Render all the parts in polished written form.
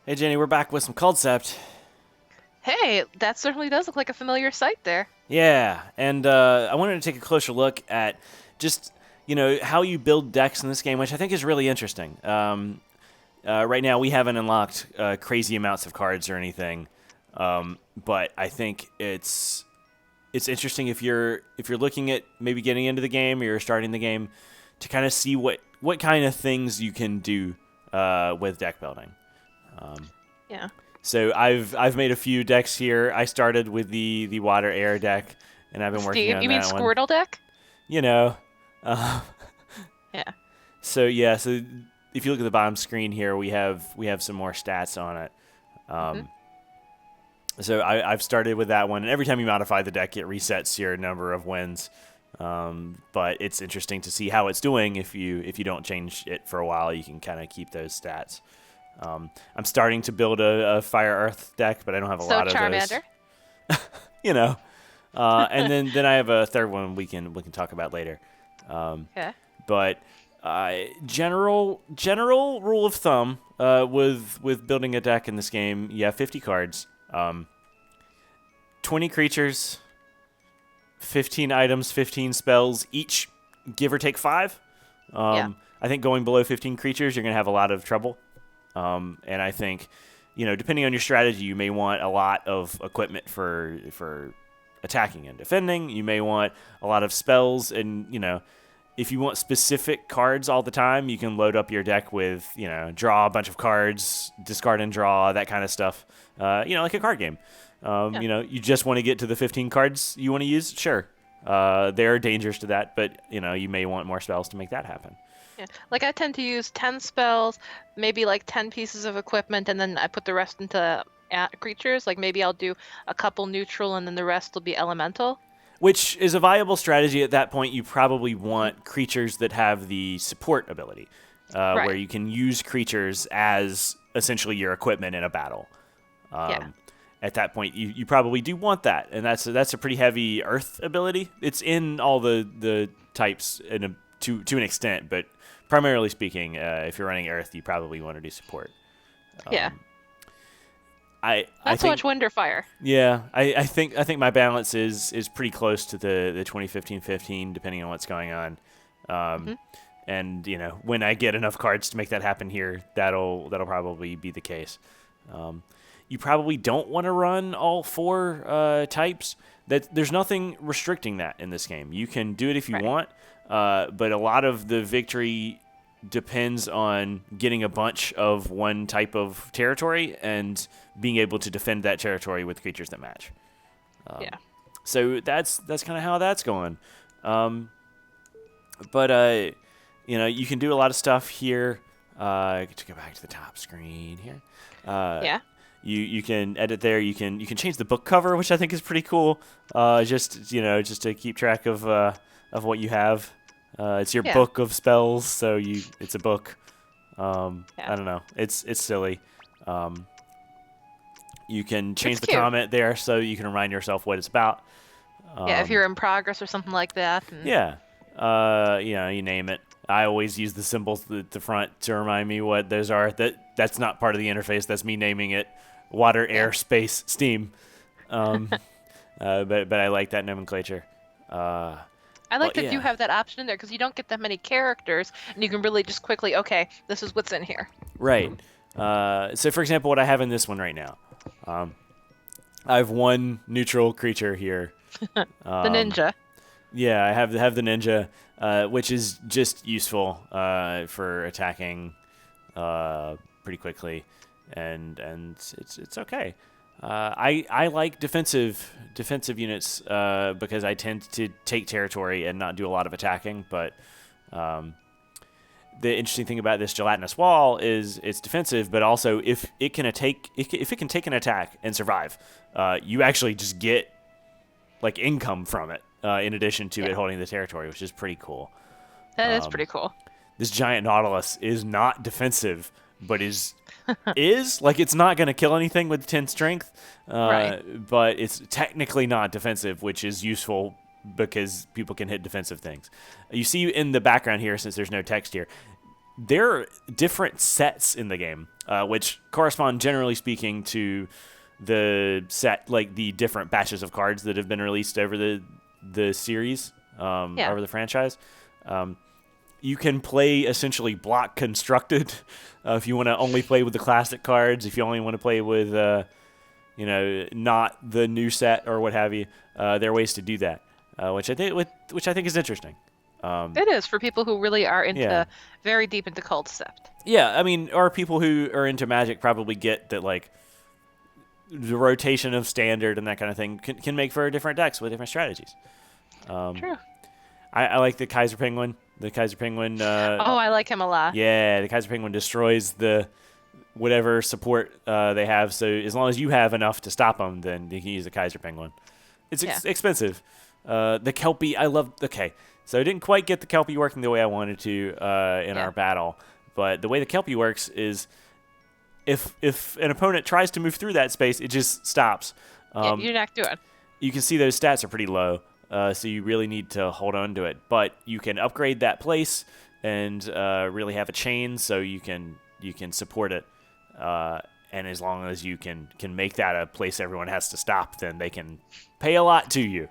Hey Jenny, we're back with some Culdcept. Hey, that certainly does look like a familiar sight there. Yeah, and I wanted to take a closer look at just how you build decks in this game, which I think is really interesting. Right now, we haven't unlocked crazy amounts of cards or anything, but I think it's interesting if you're looking at maybe getting into the game or you're starting the game to kind of see what kind of things you can do with deck building. Yeah. So I've made a few decks here. I started with the water air deck, and I've The been working Steam, on you mean that one. Squirtle deck? You know, uh, Yeah. so yeah. So if you look at the bottom screen here, we have some more stats on it. hmm Um, so I've started with that one, and every time you modify the deck, it resets your number of wins. But it's interesting to see how it's doing. If you don't change it for a while, you can kind of keep those stats. I'm starting to build a Fire Earth deck, but I don't have a So lot of those. Charmander. You know, and then I have a third one we can talk about later. Um, Okay. but general rule of thumb with building a deck in this game, you have 50 cards, 20 creatures, 15 items, 15 spells, each give or take five. Yeah. I think going below 15 creatures, you're gonna have a lot of trouble. And I think, depending on your strategy, you may want a lot of equipment for attacking and defending. You may want a lot of spells, and if you want specific cards all the time, you can load up your deck with draw a bunch of cards, discard and draw, that kind of stuff. Like a card game. Yeah. You just want to get to the 15 cards you want to use. Sure, there are dangers to that, but you may want more spells to make that happen. Yeah. Like I tend to use 10 spells, maybe like 10 pieces of equipment, and then I put the rest into creatures. Like maybe I'll do a couple neutral and then the rest will be elemental. Which is a viable strategy at that point. You probably Mhm. want creatures that have the support ability, where Right. you can use creatures as essentially your equipment in a battle. Yeah. Um, at that point, you probably do want that, and that's a pretty heavy Earth ability. It's in all the types to an extent, but primarily speaking, if you're running Earth, you probably want to do support. Yeah. Um, I Not so think much wind or fire. yeah, I think my balance is pretty close to the 2015-15, depending on what's going on. Um, hmm and when I get enough cards to make that happen here, that'll probably be the case. Um, you probably don't want to run all four types. There's nothing restricting that in this game. You can do it if you Right. want, but a lot of the victory depends on getting a bunch of one type of territory and being able to defend that territory with creatures that match. Um, Yeah. so that's kind of how that's going. Um, but you can do a lot of stuff here. To go back to the top screen here, uh, Yeah. you can edit there. You can change the book cover, which I think is pretty cool. Just to keep track of what you have. It's your Yeah. book of spells, so it's a book. Yeah. I don't know. It's silly. Um, you can change It's the cute. comment there, so you can remind yourself what it's about. Yeah, if Um, you're in progress or something like that. And yeah. You name it. I always use the symbols at the front to remind me what those are. That's not part of the interface. That's me naming it. Water, yeah. air, space, steam. Um, but I like that nomenclature. Uh, I like but that you yeah, have that option in there because you don't get that many characters, and you can really just quickly, okay, this is what's in here. right. So for example, what I have in this one right now, um, I have one neutral creature here. The Um, ninja. yeah, I have the ninja, which is just useful for attacking pretty quickly, and it's okay. I like defensive units because I tend to take territory and not do a lot of attacking. But um, the interesting thing about this gelatinous wall is it's defensive, but also if it can take an attack and survive, you actually just get like income from it. In addition to it Yeah, holding the territory, which is pretty cool. that is Um, pretty cool. this giant nautilus is not defensive, but is like it's not going to kill anything with 10 strength, Right. but it's technically not defensive, which is useful because people can hit defensive things. You see in the background here, since there's no text here, there are different sets in the game, which correspond, generally speaking, to the set, like the different batches of cards that have been released over the series, over the franchise. You can play essentially block constructed if you want to only play with the classic cards. If you only want to play with, not the new set or what have you. There are ways to do that, which I think is interesting. It is for people who really are Yeah. very deep into Culdcept. Yeah, I mean, or people who are into Magic probably get that, like, the rotation of standard and that kind of thing can make for different decks with different strategies. True. I like the Kaiser Penguin. The Kaiser Penguin. I like him a lot. Yeah, the Kaiser Penguin destroys the whatever support they have. So as long as you have enough to stop them, then you can use the Kaiser Penguin. It's expensive. The Kelpie, I love. Okay, so I didn't quite get the Kelpie working the way I wanted to in our battle, but the way the Kelpie works is if an opponent tries to move through that space, it just stops. You're not doing. You can see those stats are pretty low, so you really need to hold on to it. But you can upgrade that place and really have a chain, so you can support it. And as long as you can make that a place everyone has to stop, then they can pay a lot to you.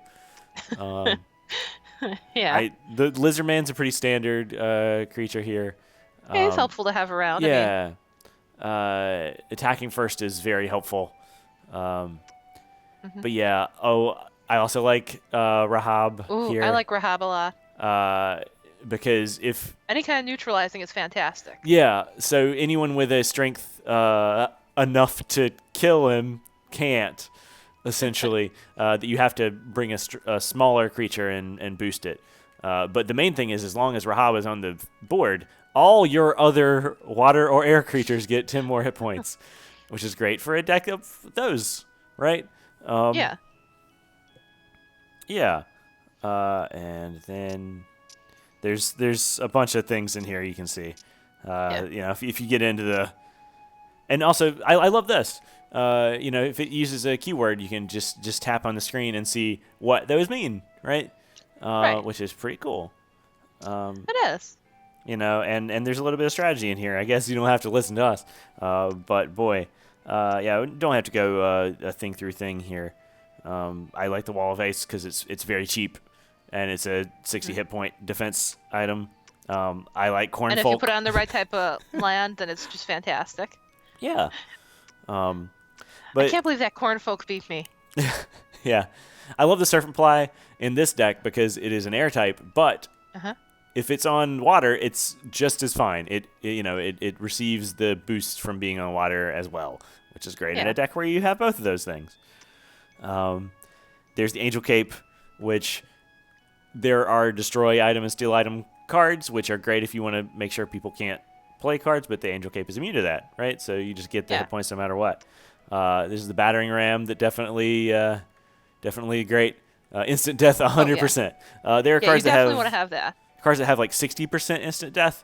Yeah. The Lizardman's a pretty standard creature here. He's helpful to have around. Yeah. Attacking first is very helpful. But yeah, I also like Rahab here. I like Rahab a lot. Because if... Any kind of neutralizing is fantastic. Yeah, so anyone with a strength enough to kill him can't, essentially. That you have to bring a smaller creature and boost it. But the main thing is, as long as Rahab is on the board, all your other water or air creatures get 10 more hit points, which is great for a deck of those, right? Yeah. Yeah. And then there's a bunch of things in here you can see. If you get into the... And also, I love this. If it uses a keyword, you can just tap on the screen and see what those mean, right? Right. Which is pretty cool. It is. And there's a little bit of strategy in here. I guess you don't have to listen to us. But boy, don't have to go a thing through thing here. I like the Wall of Ace because it's very cheap, and it's a 60 hit point defense item. I like Cornfolk. And if you put it on the right type of land, then it's just fantastic. Yeah. But I can't believe that Cornfolk beat me. Yeah. I love the Serpent Ply in this deck because it is an air type, but if it's on water, it's just as fine. It receives the boost from being on water as well, which is great in a deck where you have both of those things. There's the Angel Cape, which there are destroy item and steal item cards, which are great if you want to make sure people can't play cards, but the Angel Cape is immune to that, right? So you just get the hit points no matter what. This is the Battering Ram that definitely great. Instant death 100%. There are cards you definitely want to have that. Cards that have like 60% instant death,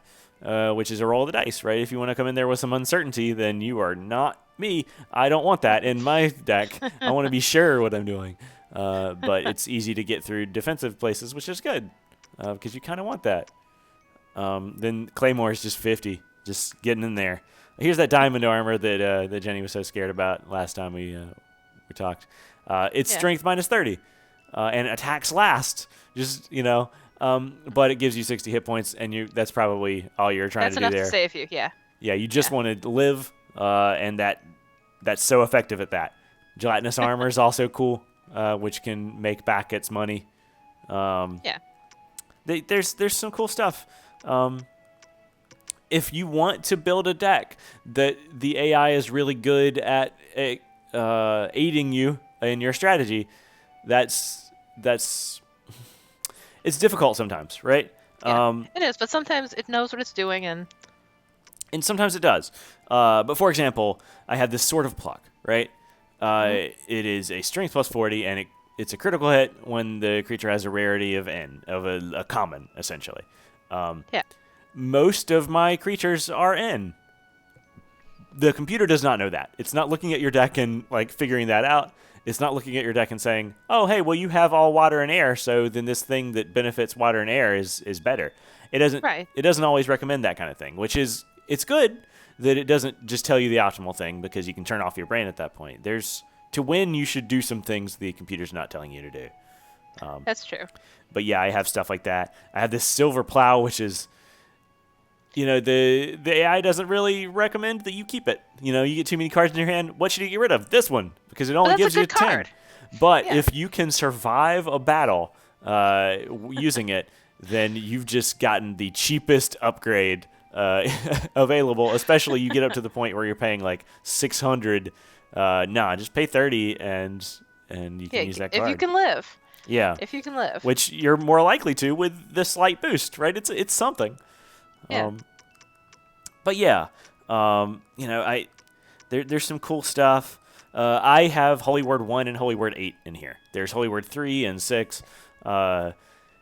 which is a roll of the dice, right? If you want to come in there with some uncertainty, then you are not me. I don't want that in my deck. I want to be sure what I'm doing. But it's easy to get through defensive places, which is good because you kind of want that. Then Claymore is just 50, just getting in there. Here's that diamond armor that Jenni was so scared about last time we talked. It's strength minus 30, and attacks last. But it gives you 60 hit points, and that's probably all you're trying to do there. That's enough to save you, yeah. Yeah, you just want to live, and that's so effective at that. Gelatinous armor is also cool, which can make back its money. There's some cool stuff. If you want to build a deck that the AI is really good at aiding you in your strategy, it's difficult sometimes, right? Yeah, it is, but sometimes it knows what it's doing, and sometimes it does. But for example, I have this Sword of Pluck, right? It is a strength plus 40, and it's a critical hit when the creature has a rarity of N, of a common, essentially. Most of my creatures are N. The computer does not know that. It's not looking at your deck and figuring that out. It's not looking at your deck and saying, oh, hey, well, you have all water and air, so then this thing that benefits water and air is better. Right. it doesn't always recommend that kind of thing, which is it's good that it doesn't just tell you the optimal thing because you can turn off your brain at that point. To win, you should do some things the computer's not telling you to do. That's true. But yeah, I have stuff like that. I have this silver plow, which is, the AI doesn't really recommend that you keep it. You get too many cards in your hand. What should you get rid of? This one, because it only That's a gives you good 10. card. But Yeah. if you can survive a battle using it, then you've just gotten the cheapest upgrade available. Especially you get up to the point where you're paying like 600. Just pay 30 and you can use that card. If you can live. Yeah. If you can live. Which you're more likely to with the slight boost, right? It's something. Yeah. But yeah, there's some cool stuff. I have Holy Word 1 and Holy Word 8 in here. There's Holy Word 3 and 6.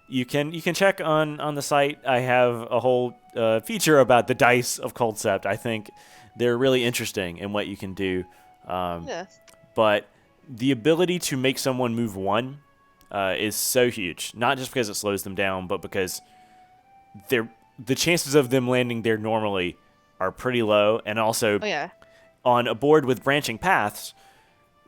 You can check on the site. I have a whole feature about the dice of Culdcept. I think they're really interesting in what you can do. Yes. But the ability to make someone move 1 is so huge. Not just because it slows them down, but because the chances of them landing there normally are pretty low. And also, on a board with branching paths,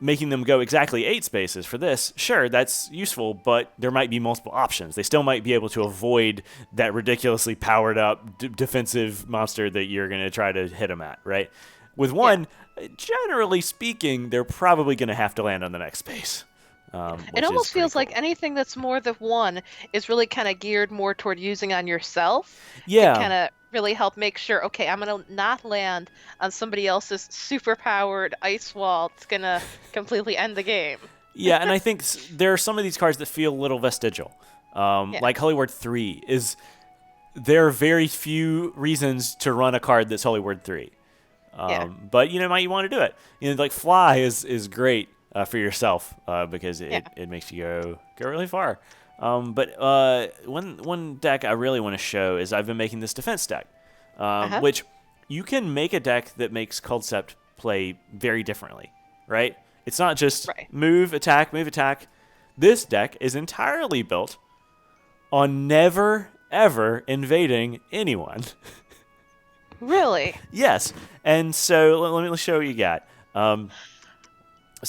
making them go exactly 8 spaces for this, sure, that's useful, but there might be multiple options. They still might be able to avoid that ridiculously powered up defensive monster that you're going to try to hit them at, right? With 1, generally speaking, they're probably going to have to land on the next space. It almost feels like cool. anything that's more than 1 is really kind of geared more toward using on yourself. Yeah. To kind of really help make sure, okay, I'm going to not land on somebody else's super powered ice wall. It's going to completely end the game. Yeah, and I think there are some of these cards that feel a little vestigial. Like Holy Word 3 there are very few reasons to run a card that's Holy Word 3. But you want to do it. Like Fly is great for yourself because it makes you go really far. But one deck I really want to show is I've been making this defense deck, which you can make a deck that makes Culdcept play very differently, right? It's not just move, attack, move, attack. This deck is entirely built on never, ever invading anyone. Really? Yes. And so let me show what you got. So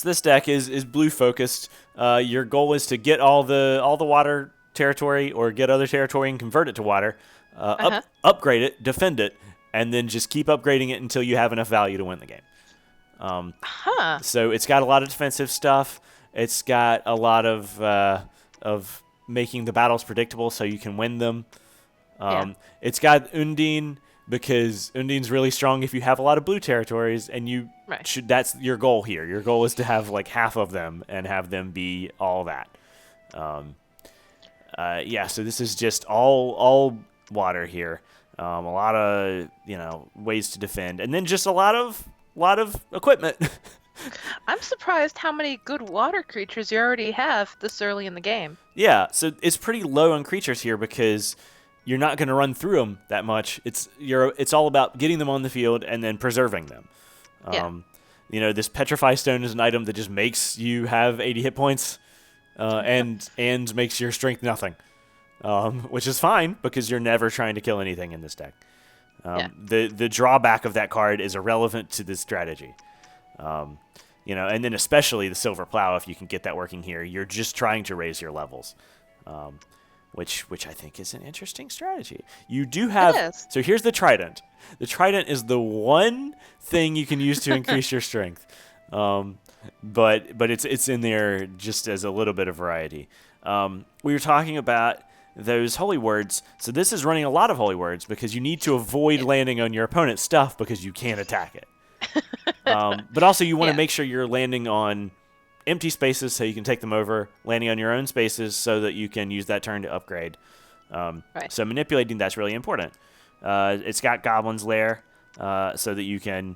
this deck is blue focused. Your goal is to get all the water territory or get other territory and convert it to water. Upgrade it, defend it, and then just keep upgrading it until you have enough value to win the game. So it's got a lot of defensive stuff. It's got a lot of making the battles predictable so you can win them. It's got Undine, because Undine's really strong if you have a lot of blue territories, and that's your goal here. Your goal is to have like half of them and have them be all that. So this is just all water here. A lot of ways to defend, and then just a lot of equipment. I'm surprised how many good water creatures you already have this early in the game. Yeah, so it's pretty low on creatures here because you're not going to run through them that much. It's all about getting them on the field and then preserving them. This Petrify Stone is an item that just makes you have 80 hit points and makes your strength nothing, which is fine because you're never trying to kill anything in this deck. The drawback of that card is irrelevant to this strategy. And then especially the Silver Plow, if you can get that working here, you're just trying to raise your levels. Which I think is an interesting strategy. You do have... So here's the Trident. The Trident is the one thing you can use to increase your strength. But it's in there just as a little bit of variety. We were talking about those Holy Words. So this is running a lot of Holy Words because you need to avoid landing on your opponent's stuff because you can't attack it. But also you want to make sure you're landing on empty spaces so you can take them over, landing on your own spaces so that you can use that turn to upgrade. So manipulating that's really important. It's got Goblin's Lair so that you can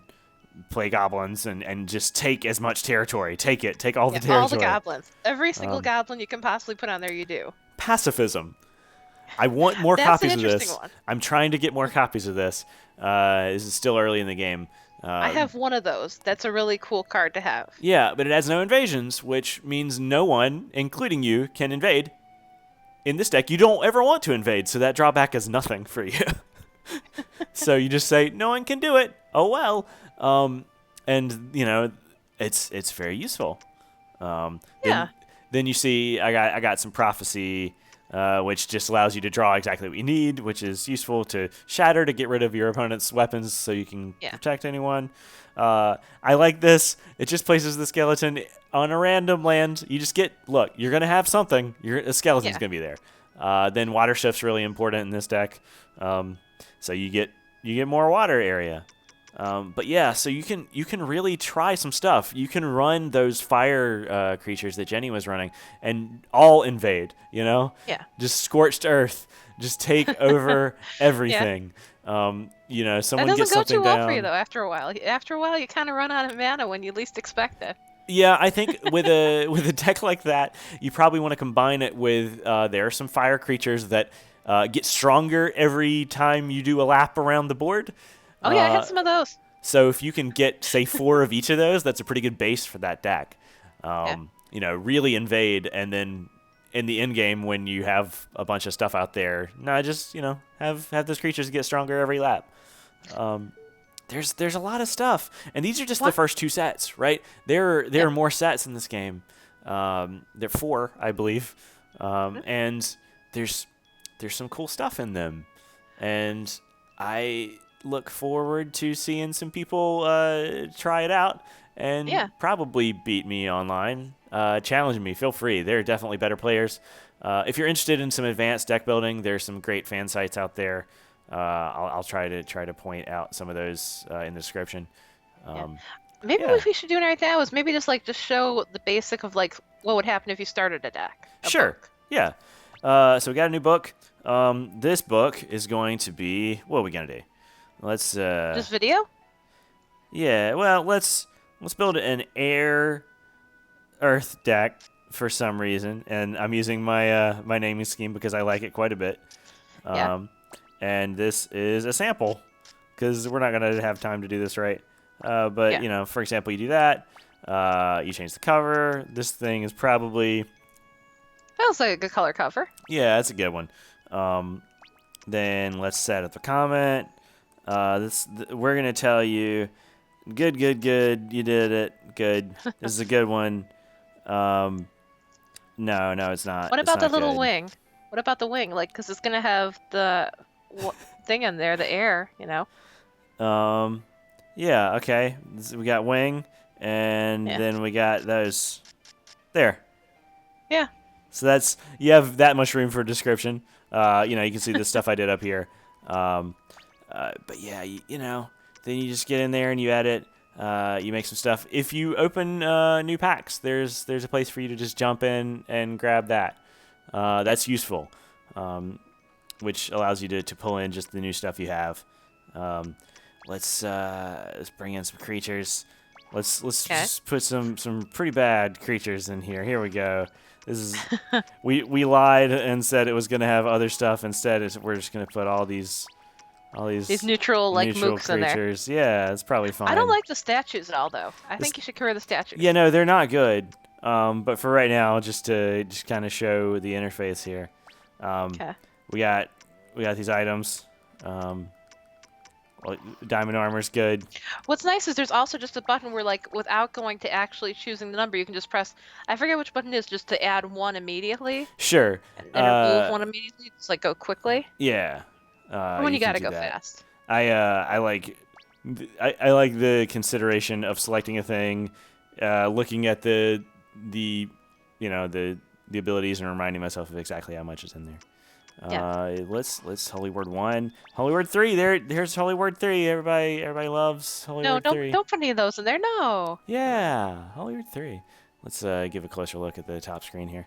play goblins and just take as much territory. Take all the territory. All the goblins. Every single goblin you can possibly put on there, you do. Pacifism. I want more copies of this. One. I'm trying to get more copies of this. This is still early in the game. I have one of those. That's a really cool card to have. Yeah, but it has no invasions, which means no one, including you, can invade in this deck, you don't ever want to invade, so that drawback is nothing for you. So you just say, no one can do it. Oh, well. And, it's very useful. Then Yeah. then you see I got some prophecy, which just allows you to draw exactly what you need, which is useful to shatter to get rid of your opponent's weapons so you can protect anyone. I like this. It just places the skeleton on a random land. You just look, you're going to have something. A skeleton's going to be there. Then water shift's really important in this deck. So you get more water area. But yeah, so you can really try some stuff. You can run those fire creatures that Jenni was running and all invade, Yeah. Just scorched earth. Just take over everything. Someone That gets doesn't go something too well down. for you though. After a while, you kind of run out of mana when you least expect it. Yeah, I think with a deck like that, you probably want to combine it with there are some fire creatures that get stronger every time you do a lap around the board. Oh yeah, I had some of those. So if you can get, say, 4 of each of those, that's a pretty good base for that deck. Really invade, and then in the end game when you have a bunch of stuff out there, just have those creatures get stronger every lap. There's a lot of stuff, and these are just the first 2 sets, right? There are more sets in this game. There are 4, I believe, and there's some cool stuff in them, and I look forward to seeing some people try it out and probably beat me online. Challenge me, feel free. There are definitely better players. If you're interested in some advanced deck building, there's some great fan sites out there. I'll try to point out some of those in the description. Maybe what we should do right now is maybe just show the basic of what would happen if you started a deck. Sure. Book. Yeah. So we got a new book. This book is going to be, what are we gonna do? Let's just video. Yeah. Well, let's build an air earth deck for some reason, and I'm using my my naming scheme because I like it quite a bit. And this is a sample because we're not gonna have time to do this right. But for example, you do that. You change the cover. This thing is probably. That looks like a good color cover. Yeah, that's a good one. Then let's set up the comment. We're gonna tell you, good, you did it, good. This is a good one. No, it's not. What about the little good. wing? What about the wing? Because it's gonna have the thing in there, the air, Yeah. Okay. We got wing, and then we got those. There. Yeah. So you have that much room for description. You can see the stuff I did up here. But yeah, then you just get in there and you edit. You make some stuff. If you open new packs, there's a place for you to just jump in and grab that. That's useful, which allows you to pull in just the new stuff you have. Let's bring in some creatures. Let's just put some pretty bad creatures in here. Here we go. This is we lied and said it was going to have other stuff. Instead, we're just going to put all these neutral mooks creatures. in there. Yeah, it's probably fine. I don't like the statues at all, though. I think you should get rid of the statues. Yeah, no, they're not good. But for right now, just to kind of show the interface here. We got these items. Diamond armor's good. What's nice is there's also just a button where, without going to actually choosing the number, you can just press. I forget which button it is, just to add one immediately. Sure. And remove one immediately. Just go quickly. Yeah. When you gotta go fast. I like the consideration of selecting a thing, looking at the abilities and reminding myself of exactly how much is in there. Let's Holy Word 1. Holy Word 3. Here's Holy Word 3. Everybody loves Holy Word 3. No, don't put any of those in there. No. Yeah, Holy Word 3. Let's give a closer look at the top screen here.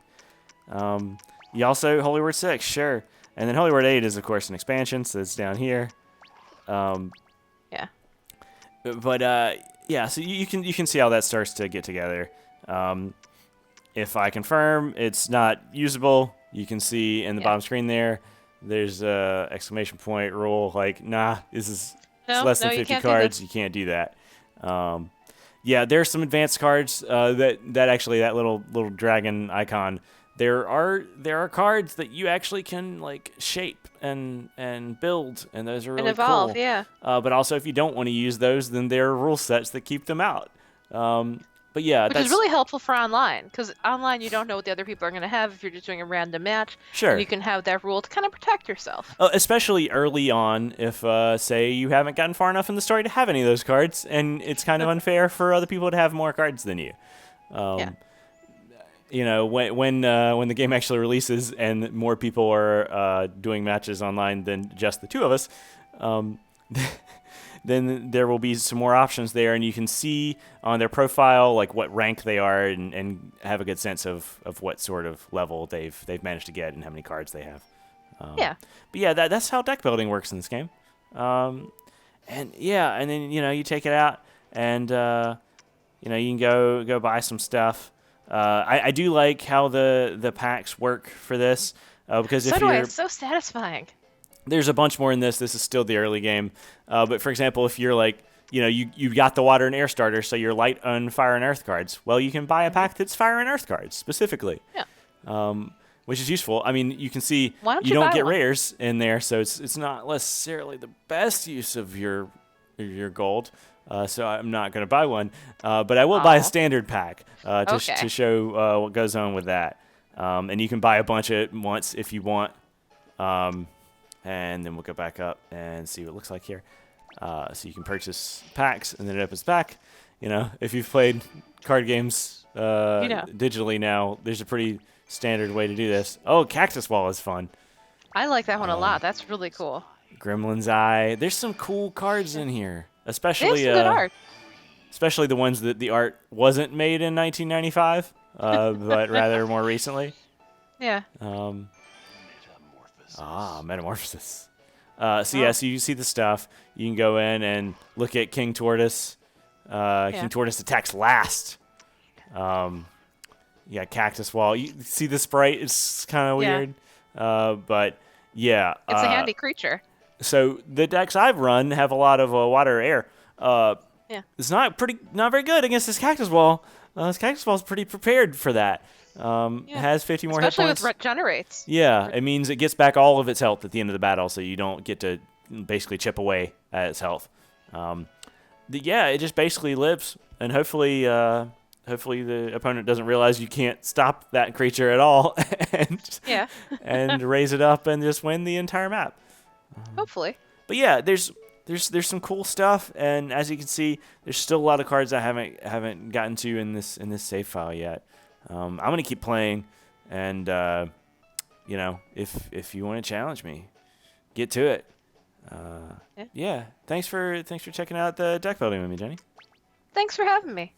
You also Holy Word 6, sure. And then Holy Word 8 is of course an expansion, so it's down here. Yeah. But so you can see how that starts to get together. If I confirm it's not usable, you can see in the bottom screen there's a exclamation point rule nah, it's less than 50 cards. You can't do that. There's some advanced cards that little dragon icon there are cards that you actually can like shape and build, and those are And really evolve, cool. yeah. But also, if you don't want to use those, then there are rule sets that keep them out. But yeah, Which is that's really helpful for online, because online you don't know what the other people are going to have if you're just doing a random match, and sure. you can have that rule to kind of protect yourself. Especially early on, if say you haven't gotten far enough in the story to have any of those cards, and it's kind of unfair for other people to have more cards than you. Yeah. When the game actually releases and more people are doing matches online than just the two of us, um, then there will be some more options there, and you can see on their profile like what rank they are, and have a good sense of what sort of level they've managed to get and how many cards they have. Yeah. But yeah, that's how deck building works in this game. And yeah, and then you take it out, and you can go buy some stuff. I do like how the packs work for this, because So if do I. you're It's so satisfying. there's a bunch more in this. This is still the early game. But for example, if you're like, you got the water and air starter, so you're light on fire and earth cards. Well, you can buy a pack that's fire and earth cards specifically. Yeah. Which is useful. I mean, you can see Why don't you you don't buy get one? rares in there, so it's not necessarily the best use of your gold. So I'm not going to buy one. But I will buy a Aw. standard pack Okay. to show what goes on with that. And you can buy a bunch at once if you want. And then we'll go back up and see what it looks like here. So you can purchase packs, and then it opens back. If you've played card games digitally now, there's a pretty standard way to do this. Oh, Cactus Wall is fun. I like that one a lot. That's really cool. Gremlin's Eye. There's some cool cards in here, They have especially some good art. especially the ones that the art wasn't made in 1995, but rather more recently. Yeah. Metamorphosis. So you see the stuff. You can go in and look at King Tortoise. King Tortoise attacks last. Yeah, Cactus Wall. You see the sprite? It's kind of Yeah. weird. But yeah. It's a handy creature. So the decks I've run have a lot of water or air. Yeah. It's not very good against this Cactus Wall. This Cactus Wall is pretty prepared for that. It has 50 more hit Especially points. with regenerates. Yeah, it means it gets back all of its health at the end of the battle, so you don't get to basically chip away at its health. It just basically lives, and hopefully the opponent doesn't realize you can't stop that creature at all, Yeah. and raise it up and just win the entire map. Hopefully. But yeah, there's some cool stuff, and as you can see, there's still a lot of cards I haven't gotten to in this save file yet. I'm gonna keep playing, and if you want to challenge me, get to it. Yeah. Thanks for checking out the deck building with me, Jenny. Thanks for having me.